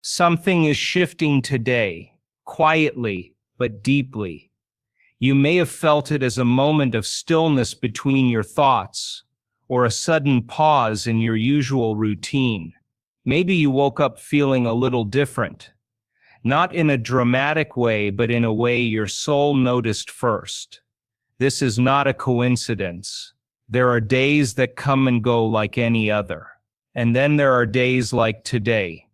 Something is shifting today, quietly but deeply. You may have felt it as a moment of stillness between your thoughts, or a sudden pause in your usual routine. Maybe you woke up feeling a little different, not in a dramatic way, but in a way your soul noticed first. This is not a coincidence. There are days that come and go like any other. And then there are days like today,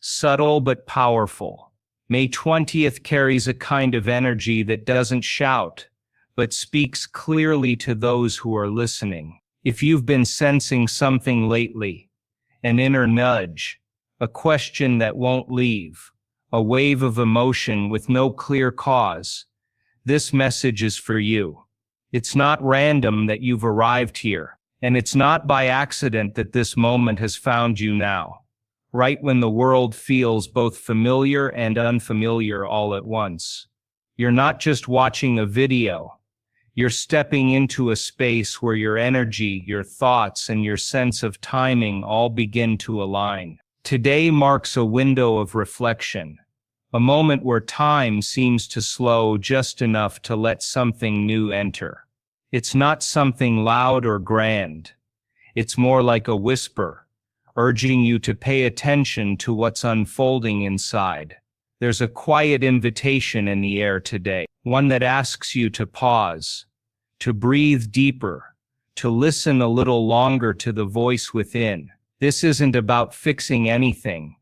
subtle but powerful. May 20th carries a kind of energy that doesn't shout, but speaks clearly to those who are listening. If you've been sensing something lately, an inner nudge, a question that won't leave, a wave of emotion with no clear cause, this message is for you. It's not random that you've arrived here, and it's not by accident that this moment has found you now, right when the world feels both familiar and unfamiliar all at once. You're not just watching a video. You're stepping into a space where your energy, your thoughts, and your sense of timing all begin to align. Today marks a window of reflection, a moment where time seems to slow just enough to let something new enter. It's not something loud or grand. It's more like a whisper, urging you to pay attention to what's unfolding inside. There's a quiet invitation in the air today, one that asks you to pause, to breathe deeper, to listen a little longer to the voice within. This isn't about fixing anything.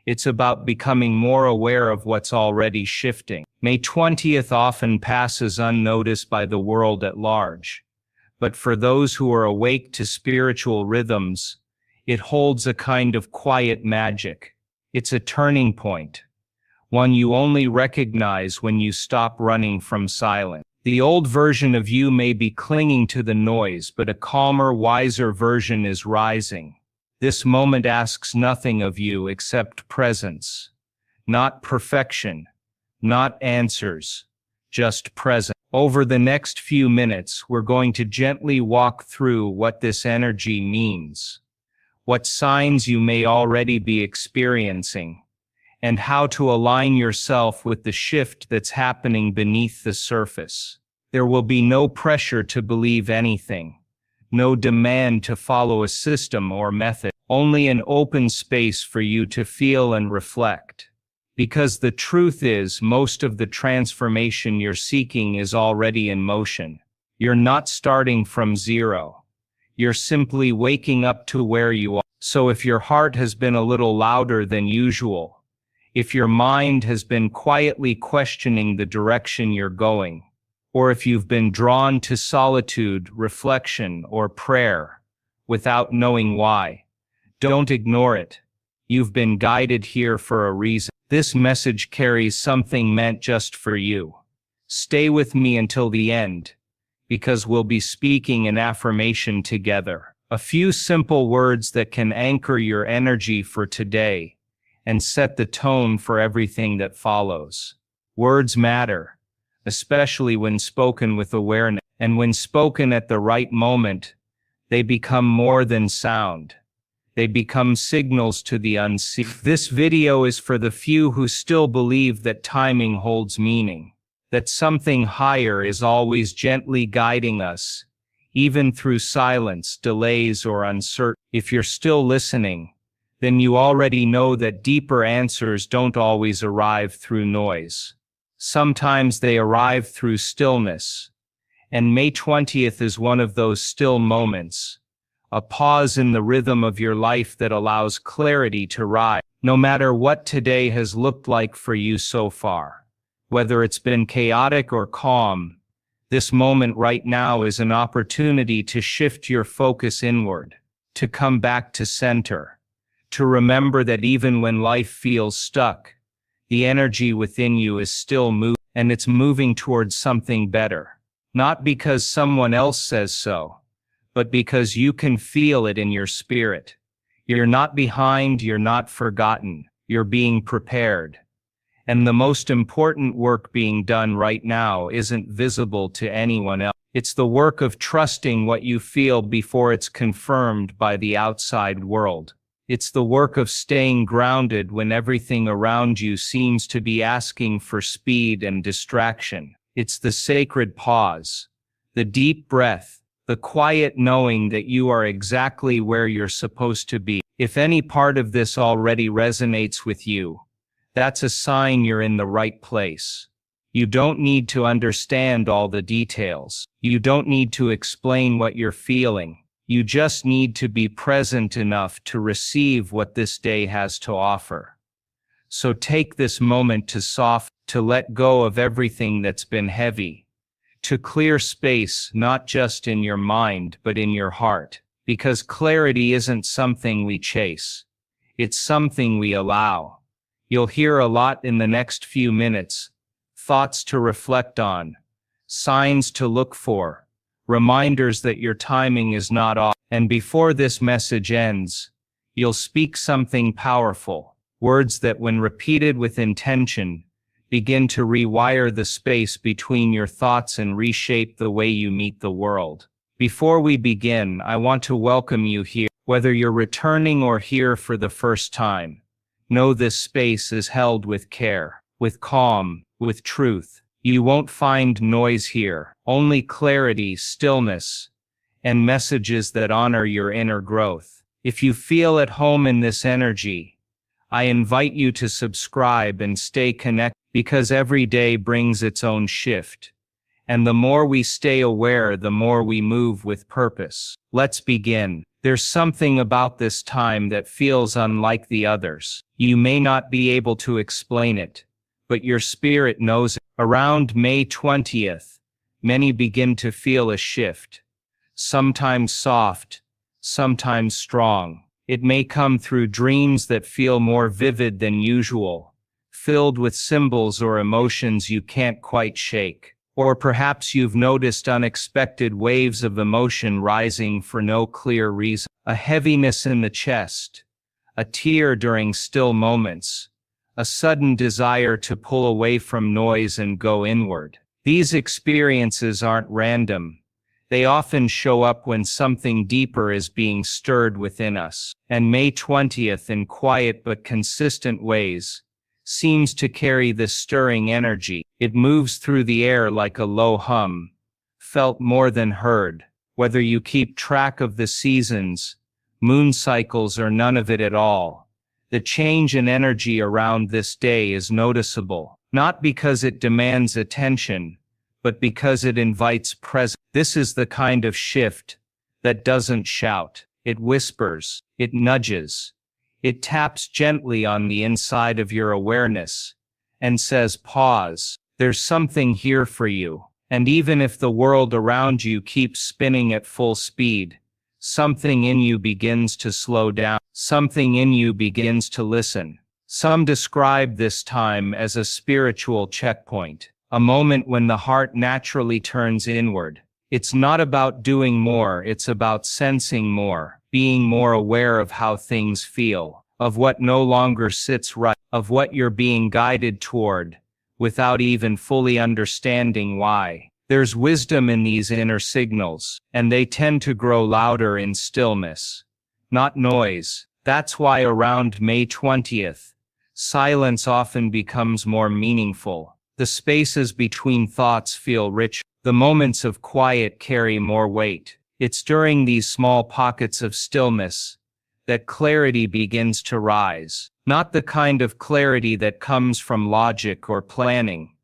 It's about becoming more aware of what's already shifting. May 20th often passes unnoticed by the world at large, but for those who are awake to spiritual rhythms, it holds a kind of quiet magic. It's a turning point, one you only recognize when you stop running from silence. The old version of you may be clinging to the noise, but a calmer, wiser version is rising. This moment asks nothing of you except presence, not perfection, not answers, just presence. Over the next few minutes, we're going to gently walk through what this energy means, what signs you may already be experiencing, and how to align yourself with the shift that's happening beneath the surface. There will be no pressure to believe anything, no demand to follow a system or method, only an open space for you to feel and reflect. Because the truth is, most of the transformation you're seeking is already in motion. You're not starting from zero. You're simply waking up to where you are. So if your heart has been a little louder than usual, if your mind has been quietly questioning the direction you're going, or if you've been drawn to solitude, reflection, or prayer without knowing why, don't ignore it. You've been guided here for a reason. This message carries something meant just for you. Stay with me until the end, because we'll be speaking an affirmation together. A few simple words that can anchor your energy for today and set the tone for everything that follows. Words matter, especially when spoken with awareness, and when spoken at the right moment, they become more than sound. They become signals to the unseen. This video is for the few who still believe that timing holds meaning, that something higher is always gently guiding us, even through silence, delays, or uncertainty. If you're still listening, then you already know that deeper answers don't always arrive through noise. Sometimes they arrive through stillness, and May 20th is one of those still moments, a pause in the rhythm of your life that allows clarity to rise. No matter what today has looked like for you so far, whether it's been chaotic or calm, this moment right now is an opportunity to shift your focus inward, to come back to center, to remember that even when life feels stuck, the energy within you is still moving, and it's moving towards something better. Not because someone else says so, but because you can feel it in your spirit. You're not behind, you're not forgotten, you're being prepared. And the most important work being done right now isn't visible to anyone else. It's the work of trusting what you feel before it's confirmed by the outside world. It's the work of staying grounded when everything around you seems to be asking for speed and distraction. It's the sacred pause, the deep breath, the quiet knowing that you are exactly where you're supposed to be. If any part of this already resonates with you, that's a sign you're in the right place. You don't need to understand all the details. You don't need to explain what you're feeling. You just need to be present enough to receive what this day has to offer. So take this moment to soften, to let go of everything that's been heavy, to clear space not just in your mind but in your heart, because clarity isn't something we chase. It's something we allow. You'll hear a lot in the next few minutes, thoughts to reflect on, signs to look for, reminders that your timing is not off. And before this message ends, you'll speak something powerful, words that when repeated with intention, begin to rewire the space between your thoughts and reshape the way you meet the world. Before we begin, I want to welcome you here. Whether you're returning or here for the first time, know this space is held with care, with calm, with truth. You won't find noise here, only clarity, stillness, and messages that honor your inner growth. If you feel at home in this energy, I invite you to subscribe and stay connected, because every day brings its own shift. And the more we stay aware, the more we move with purpose. Let's begin. There's something about this time that feels unlike the others. You may not be able to explain it, but your spirit knows it. Around May 20th, many begin to feel a shift. Sometimes soft, sometimes strong. It may come through dreams that feel more vivid than usual, filled with symbols or emotions you can't quite shake. Or perhaps you've noticed unexpected waves of emotion rising for no clear reason. A heaviness in the chest, a tear during still moments, a sudden desire to pull away from noise and go inward. These experiences aren't random. They often show up when something deeper is being stirred within us. And May 20th, in quiet but consistent ways, seems to carry this stirring energy. It moves through the air like a low hum, felt more than heard. Whether you keep track of the seasons, moon cycles, or none of it at all, the change in energy around this day is noticeable, not because it demands attention, but because it invites presence. This is the kind of shift that doesn't shout. It whispers, it nudges, it taps gently on the inside of your awareness and says, pause, there's something here for you. And even if the world around you keeps spinning at full speed, something in you begins to slow down. Something in you begins to listen. Some describe this time as a spiritual checkpoint, a moment when the heart naturally turns inward. It's not about doing more, it's about sensing more, being more aware of how things feel, of what no longer sits right, of what you're being guided toward, without even fully understanding why. There's wisdom in these inner signals, and they tend to grow louder in stillness, not noise. That's why around May 20th, silence often becomes more meaningful. The spaces between thoughts feel richer. The moments of quiet carry more weight. It's during these small pockets of stillness that clarity begins to rise. Not the kind of clarity that comes from logic or planning,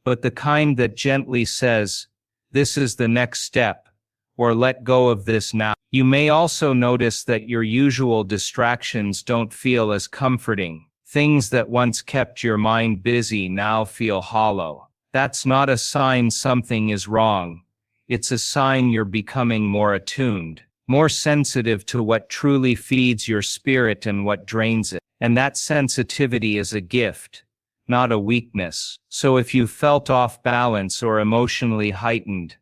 but the kind that gently says, this is the next step, or let go of this now. You may also notice that your usual distractions don't feel as comforting. Things that once kept your mind busy now feel hollow. That's not a sign something is wrong. It's a sign you're becoming more attuned, more sensitive to what truly feeds your spirit and what drains it. And that sensitivity is a gift, not a weakness. So if you felt off balance or emotionally heightened,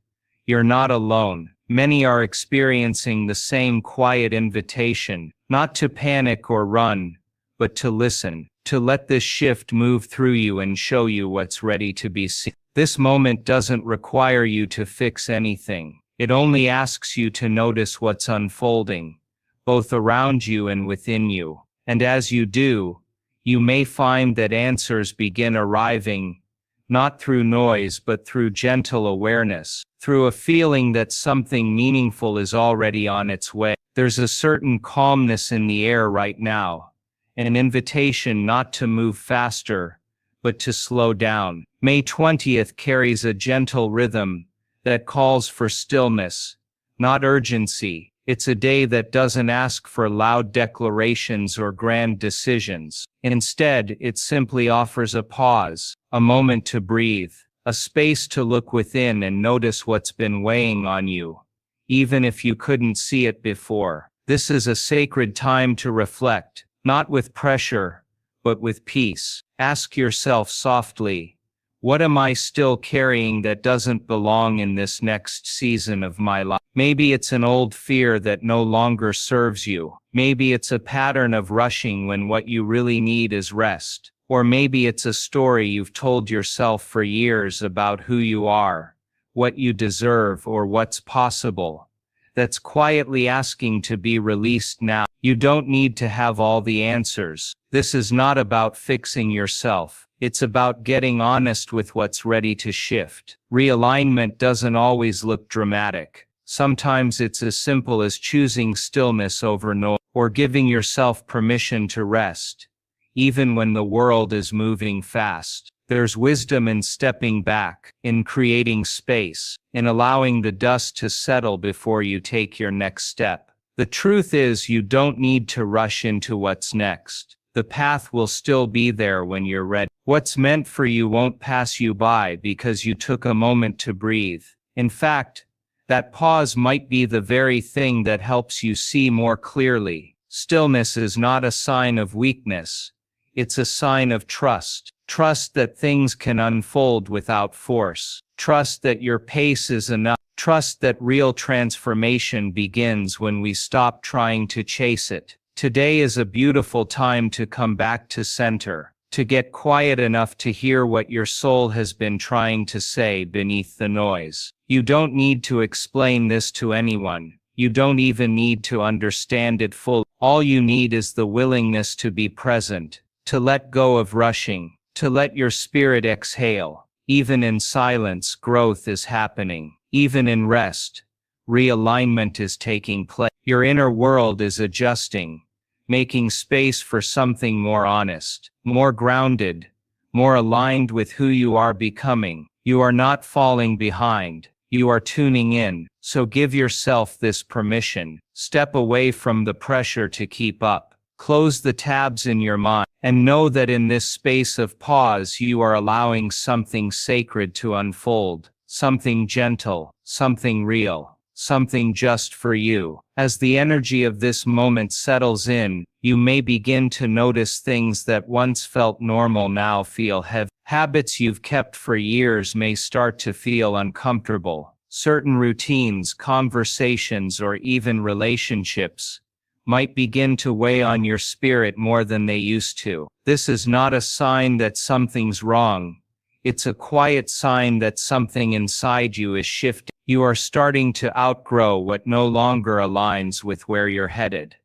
you're not alone. Many are experiencing the same quiet invitation, not to panic or run, but to listen, to let this shift move through you and show you what's ready to be seen. This moment doesn't require you to fix anything. It only asks you to notice what's unfolding, both around you and within you. And as you do, you may find that answers begin arriving, not through noise but through gentle awareness, through a feeling that something meaningful is already on its way. There's a certain calmness in the air right now, an invitation not to move faster, but to slow down. May 20th carries a gentle rhythm that calls for stillness, not urgency. It's a day that doesn't ask for loud declarations or grand decisions. Instead, it simply offers a pause, a moment to breathe, a space to look within and notice what's been weighing on you, even if you couldn't see it before. This is a sacred time to reflect, not with pressure, but with peace. Ask yourself softly, what am I still carrying that doesn't belong in this next season of my life? Maybe it's an old fear that no longer serves you. Maybe it's a pattern of rushing when what you really need is rest. Or maybe it's a story you've told yourself for years about who you are, what you deserve, or what's possible, that's quietly asking to be released now. You don't need to have all the answers. This is not about fixing yourself. It's about getting honest with what's ready to shift. Realignment doesn't always look dramatic. Sometimes it's as simple as choosing stillness over noise, or giving yourself permission to rest, even when the world is moving fast. There's wisdom in stepping back, in creating space, in allowing the dust to settle before you take your next step. The truth is, you don't need to rush into what's next. The path will still be there when you're ready. What's meant for you won't pass you by because you took a moment to breathe. In fact, that pause might be the very thing that helps you see more clearly. Stillness is not a sign of weakness. It's a sign of trust. Trust that things can unfold without force. Trust that your pace is enough. Trust that real transformation begins when we stop trying to chase it. Today is a beautiful time to come back to center, to get quiet enough to hear what your soul has been trying to say beneath the noise. You don't need to explain this to anyone. You don't even need to understand it fully. All you need is the willingness to be present, to let go of rushing, to let your spirit exhale. Even in silence, growth is happening. Even in rest, realignment is taking place. Your inner world is adjusting, making space for something more honest, more grounded, more aligned with who you are becoming. You are not falling behind. You are tuning in. So give yourself this permission. Step away from the pressure to keep up. Close the tabs in your mind, and know that in this space of pause you are allowing something sacred to unfold, something gentle, something real, something just for you. As the energy of this moment settles in, you may begin to notice things that once felt normal now feel heavy. Habits you've kept for years may start to feel uncomfortable. Certain routines, conversations, or even relationships might begin to weigh on your spirit more than they used to. This is not a sign that something's wrong. It's a quiet sign that something inside you is shifting. You are starting to outgrow what no longer aligns with where you're headed.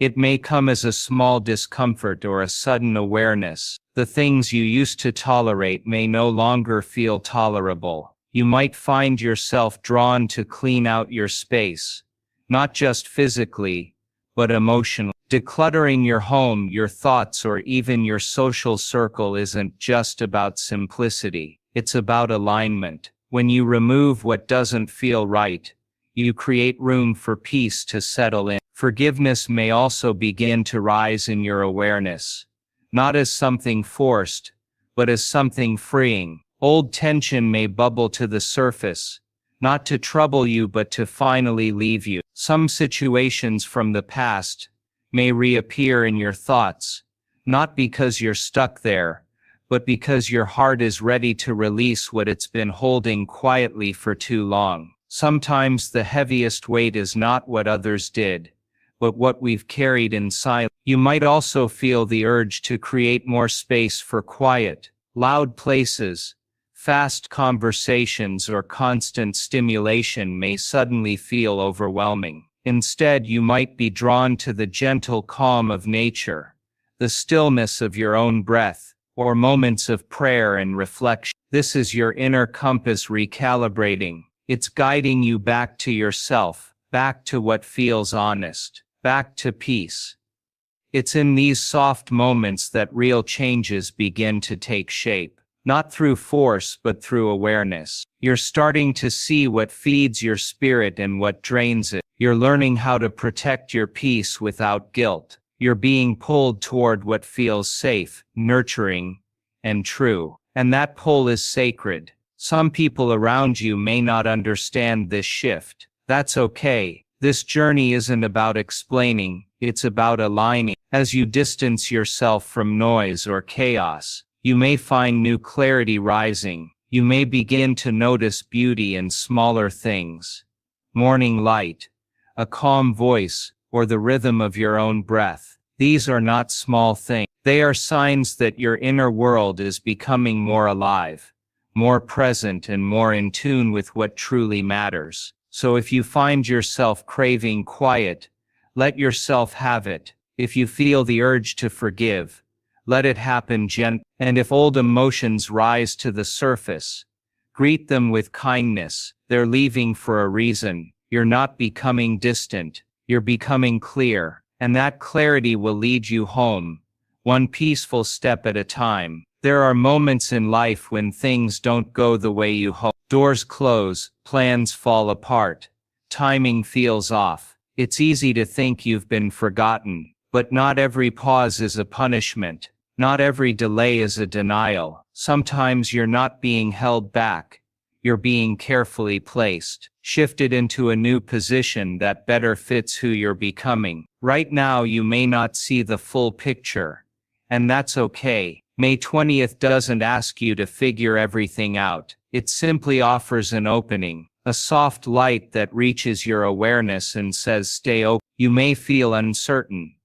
It may come as a small discomfort or a sudden awareness. The things you used to tolerate may no longer feel tolerable. You might find yourself drawn to clean out your space, not just physically, but emotionally. Decluttering your home, your thoughts, or even your social circle isn't just about simplicity. It's about alignment. When you remove what doesn't feel right, you create room for peace to settle in. Forgiveness may also begin to rise in your awareness, not as something forced, but as something freeing. Old tension may bubble to the surface, not to trouble you but to finally leave you. Some situations from the past may reappear in your thoughts, not because you're stuck there, but because your heart is ready to release what it's been holding quietly for too long. Sometimes the heaviest weight is not what others did, but what we've carried in silence. You might also feel the urge to create more space for quiet, loud places. Fast conversations or constant stimulation may suddenly feel overwhelming. Instead, you might be drawn to the gentle calm of nature, the stillness of your own breath, or moments of prayer and reflection. This is your inner compass recalibrating. It's guiding you back to yourself, back to what feels honest, back to peace. It's in these soft moments that real changes begin to take shape, not through force but through awareness. You're starting to see what feeds your spirit and what drains it. You're learning how to protect your peace without guilt. You're being pulled toward what feels safe, nurturing, and true. And that pull is sacred. Some people around you may not understand this shift. That's okay. This journey isn't about explaining, it's about aligning. As you distance yourself from noise or chaos, you may find new clarity rising. You may begin to notice beauty in smaller things. Morning light, a calm voice, or the rhythm of your own breath. These are not small things. They are signs that your inner world is becoming more alive, more present, and more in tune with what truly matters. So if you find yourself craving quiet, let yourself have it. If you feel the urge to forgive, let it happen gently. And if old emotions rise to the surface, greet them with kindness. They're leaving for a reason. You're not becoming distant, you're becoming clear. And that clarity will lead you home, one peaceful step at a time. There are moments in life when things don't go the way you hope. Doors close, plans fall apart, timing feels off. It's easy to think you've been forgotten, but not every pause is a punishment. Not every delay is a denial. Sometimes you're not being held back. You're being carefully placed, shifted into a new position that better fits who you're becoming. Right now you may not see the full picture, and that's okay. May 20th doesn't ask you to figure everything out. It simply offers an opening, a soft light that reaches your awareness and says stay open. You may feel uncertain,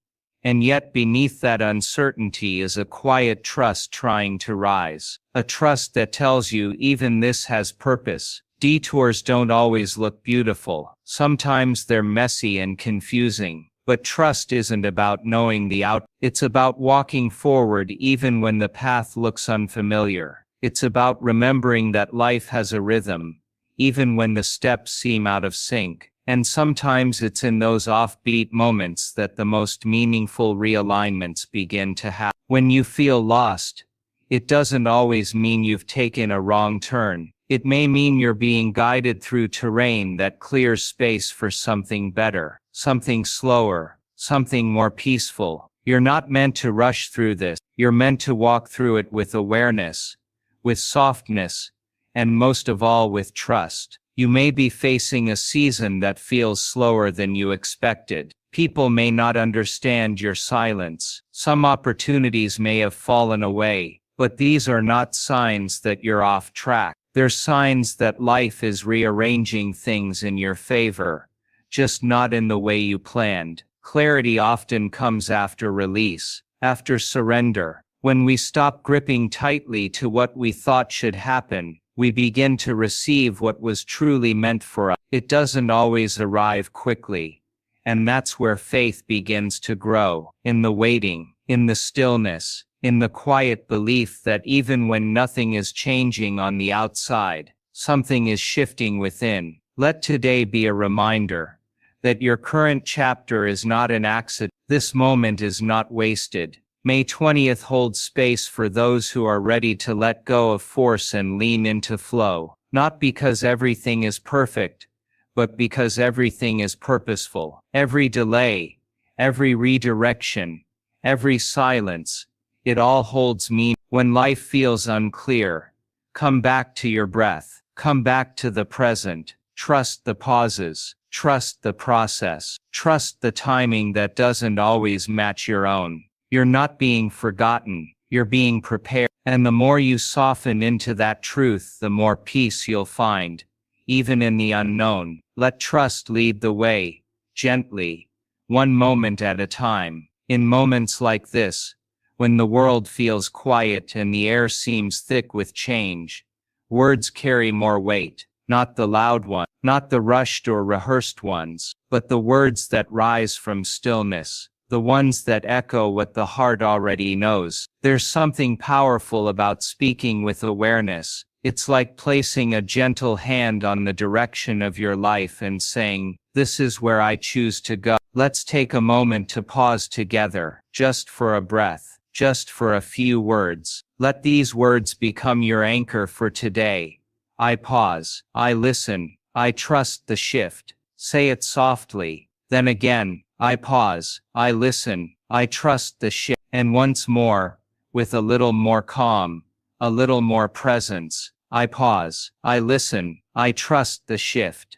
and yet beneath that uncertainty is a quiet trust trying to rise. A trust that tells you even this has purpose. Detours don't always look beautiful. Sometimes they're messy and confusing. But trust isn't about knowing the outcome. It's about walking forward even when the path looks unfamiliar. It's about remembering that life has a rhythm, even when the steps seem out of sync. And sometimes it's in those offbeat moments that the most meaningful realignments begin to happen. When you feel lost, it doesn't always mean you've taken a wrong turn. It may mean you're being guided through terrain that clears space for something better, something slower, something more peaceful. You're not meant to rush through this. You're meant to walk through it with awareness, with softness, and most of all with trust. You may be facing a season that feels slower than you expected. People may not understand your silence. Some opportunities may have fallen away, but these are not signs that you're off track. They're signs that life is rearranging things in your favor, just not in the way you planned. Clarity often comes after release, after surrender. When we stop gripping tightly to what we thought should happen, we begin to receive what was truly meant for us. It doesn't always arrive quickly, and that's where faith begins to grow, in the waiting, in the stillness, in the quiet belief that even when nothing is changing on the outside, something is shifting within. Let today be a reminder that your current chapter is not an accident. This moment is not wasted. May 20th holds space for those who are ready to let go of force and lean into flow, not because everything is perfect, but because everything is purposeful. Every delay, every redirection, every silence, it all holds meaning. When life feels unclear, come back to your breath, come back to the present, trust the pauses, trust the process, trust the timing that doesn't always match your own. You're not being forgotten, you're being prepared. And the more you soften into that truth, the more peace you'll find, even in the unknown. Let trust lead the way, gently, one moment at a time. In moments like this, when the world feels quiet and the air seems thick with change, words carry more weight. not the loud ones, not the rushed or rehearsed ones, but the words that rise from stillness, the ones that echo what the heart already knows. There's something powerful about speaking with awareness. It's like placing a gentle hand on the direction of your life and saying, "This is where I choose to go." Let's take a moment to pause together, just for a breath, just for a few words. Let these words become your anchor for today. I pause, I listen, I trust the shift. Say it softly. Then again, I pause, I listen, I trust the shift. And once more, with a little more calm, a little more presence, I pause, I listen, I trust the shift.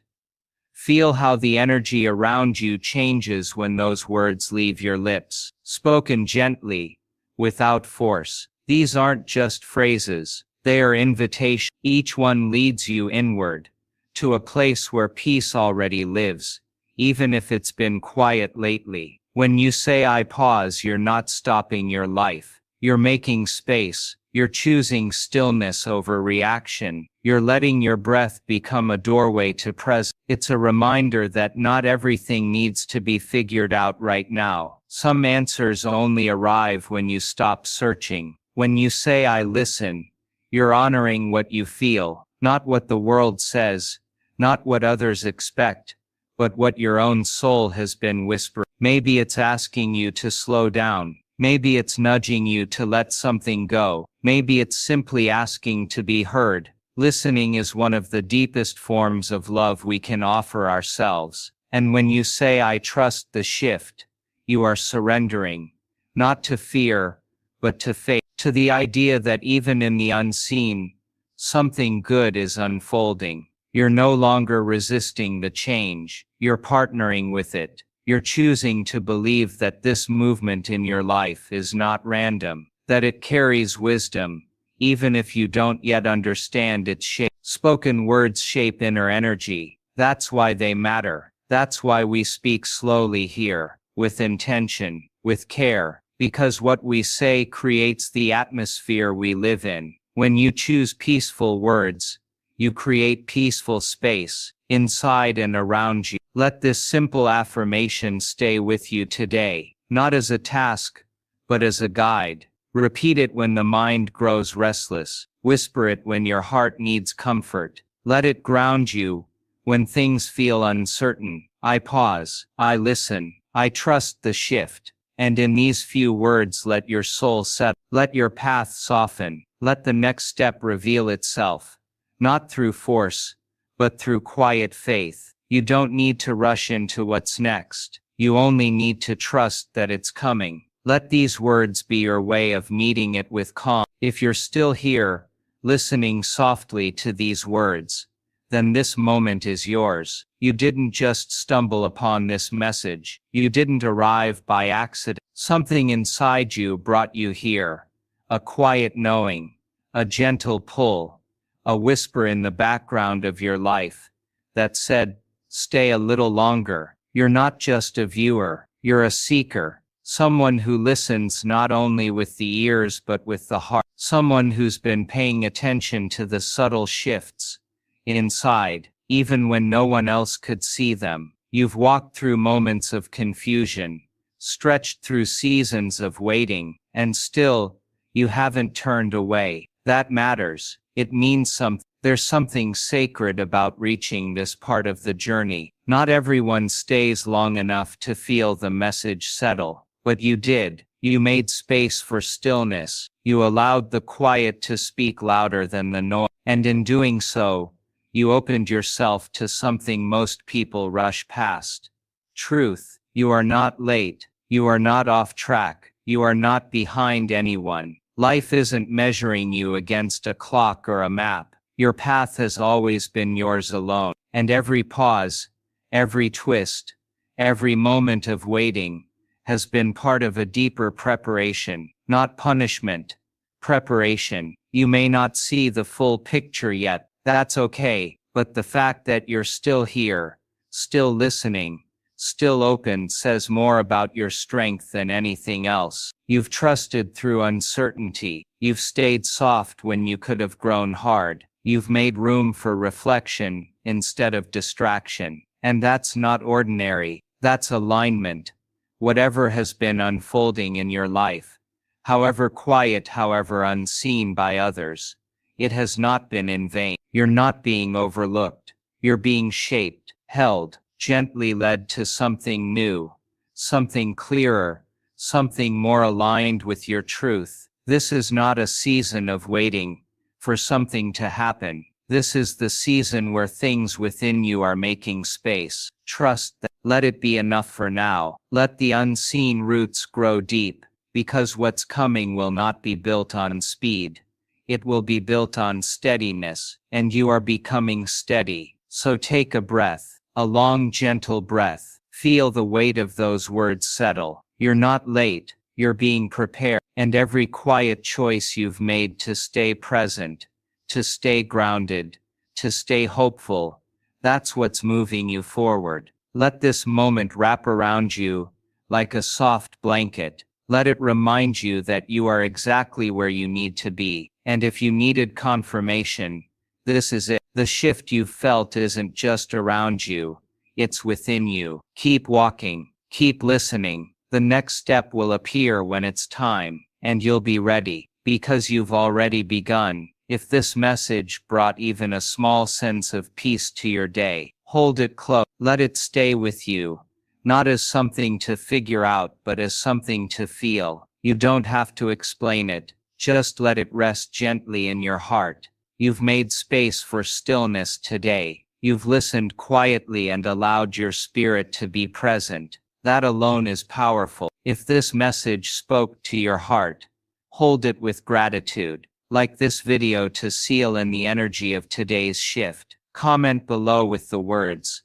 Feel how the energy around you changes when those words leave your lips, spoken gently, without force. These aren't just phrases, they are invitations. Each one leads you inward, to a place where peace already lives, even if it's been quiet lately. When you say I pause, you're not stopping your life. You're making space. You're choosing stillness over reaction. You're letting your breath become a doorway to presence. It's a reminder that not everything needs to be figured out right now. Some answers only arrive when you stop searching. When you say I listen, you're honoring what you feel, not what the world says, not what others expect, but what your own soul has been whispering. Maybe it's asking you to slow down. Maybe it's nudging you to let something go. Maybe it's simply asking to be heard. Listening is one of the deepest forms of love we can offer ourselves. And when you say I trust the shift, you are surrendering, not to fear, but to faith, to the idea that even in the unseen, something good is unfolding. You're no longer resisting the change. You're partnering with it. You're choosing to believe that this movement in your life is not random, that it carries wisdom, even if you don't yet understand its shape. Spoken words shape inner energy. That's why they matter. That's why we speak slowly here, with intention, with care, because what we say creates the atmosphere we live in. When you choose peaceful words, you create peaceful space, inside and around you. Let this simple affirmation stay with you today, not as a task, but as a guide. Repeat it when the mind grows restless. Whisper it when your heart needs comfort. Let it ground you when things feel uncertain. I pause, I listen, I trust the shift. And in these few words, let your soul settle. Let your path soften. Let the next step reveal itself. Not through force, but through quiet faith. You don't need to rush into what's next. You only need to trust that it's coming. Let these words be your way of meeting it with calm. If you're still here, listening softly to these words, then this moment is yours. You didn't just stumble upon this message. You didn't arrive by accident. Something inside you brought you here. A quiet knowing, a gentle pull, a whisper in the background of your life that said, stay a little longer. You're not just a viewer, you're a seeker. Someone who listens not only with the ears but with the heart. Someone who's been paying attention to the subtle shifts inside, even when no one else could see them. You've walked through moments of confusion, stretched through seasons of waiting, and still, you haven't turned away. That matters. It means something. There's something sacred about reaching this part of the journey. Not everyone stays long enough to feel the message settle, but you did. You made space for stillness. You allowed the quiet to speak louder than the noise. And in doing so, you opened yourself to something most people rush past. Truth. You are not late. You are not off track. You are not behind anyone. Life isn't measuring you against a clock or a map. Your path has always been yours alone. And every pause, every twist, every moment of waiting has been part of a deeper preparation, not punishment. Preparation. You may not see the full picture yet. That's okay. But the fact that you're still here, still listening, still open says more about your strength than anything else. You've trusted through uncertainty. You've stayed soft when you could have grown hard. You've made room for reflection instead of distraction. And that's not ordinary, that's alignment. Whatever has been unfolding in your life, however quiet, however unseen by others, it has not been in vain. You're not being overlooked. You're being shaped, held, gently led to something new, something clearer, something more aligned with your truth. This is not a season of waiting for something to happen. This is the season where things within you are making space. Trust that. Let it be enough for now. Let the unseen roots grow deep, because what's coming will not be built on speed. It will be built on steadiness, and you are becoming steady. So take a breath, a long, gentle breath. Feel the weight of those words settle. You're not late, you're being prepared. And every quiet choice you've made to stay present, to stay grounded, to stay hopeful, that's what's moving you forward. Let this moment wrap around you like a soft blanket. Let it remind you that you are exactly where you need to be. And if you needed confirmation, this is it. The shift you felt isn't just around you, it's within you. Keep walking, keep listening. The next step will appear when it's time, and you'll be ready, because you've already begun. If this message brought even a small sense of peace to your day, hold it close. Let it stay with you, not as something to figure out, but as something to feel. You don't have to explain it, just let it rest gently in your heart. You've made space for stillness today. You've listened quietly and allowed your spirit to be present. That alone is powerful. If this message spoke to your heart, hold it with gratitude. Like this video to seal in the energy of today's shift. Comment below with the words,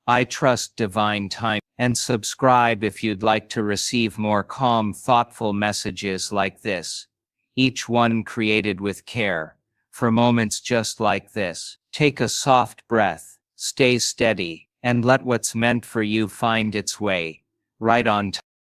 "I trust divine time," and subscribe if you'd like to receive more calm, thoughtful messages like this. Each one created with care, for moments just like this. Take a soft breath, stay steady, and let what's meant for you find its way, right on time.